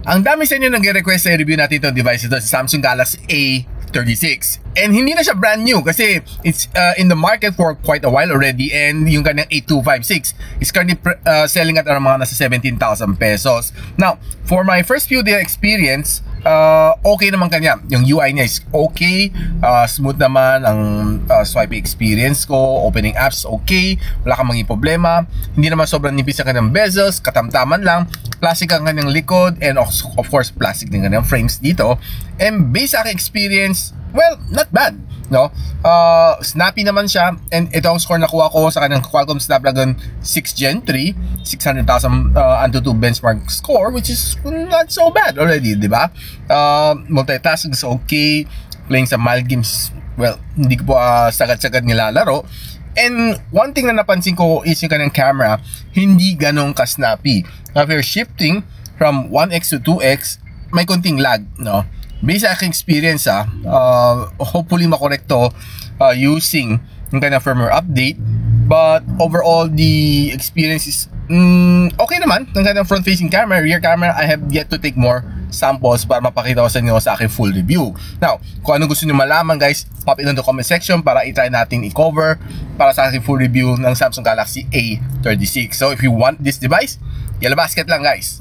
Ang dami sa inyo nag-request sa review natin itong device ito, Samsung Galaxy A36. And hindi na siya brand new kasi it's in the market for quite a while already, and yung kanyang A256 is currently selling at around mga nasa 17,000 pesos. Now, for my first few day experience, okay naman kanya. Yung UI niya is okay, smooth naman ang swipe experience ko, opening apps okay, wala kang maging problema. Hindi naman sobrang nipis ang kanyang bezels, katamtaman lang. Plastic ang kanyang likod, and of course plastic din kanyang frames dito. And based sa aking experience, well, not bad, no? Snappy naman siya, and ito ang score na kuha ko sa kanyang Qualcomm Snapdragon 6 Gen 3, 600,000 Antutu benchmark score, which is not so bad already, di ba? Multitasking is okay, playing sa mild games, well, hindi ko po sagad-sagad nilalaro. And one thing na napansin ko is yung kanyang camera, hindi ganong ka-snappy. After shifting from 1x to 2x, may konting lag, no? Based sa aking experience, hopefully makorek to using yung kanyang firmware update. But overall, the experience is okay naman. Yung kanyang front-facing camera, rear camera, I have yet to take more samples para mapakita ko sa inyo sa aking full review. Now, kung anong gusto nyo malaman guys, pop it in the comment section para i-try natin i-cover para sa aking full review ng Samsung Galaxy A36. So if you want this device, yellow basket lang guys.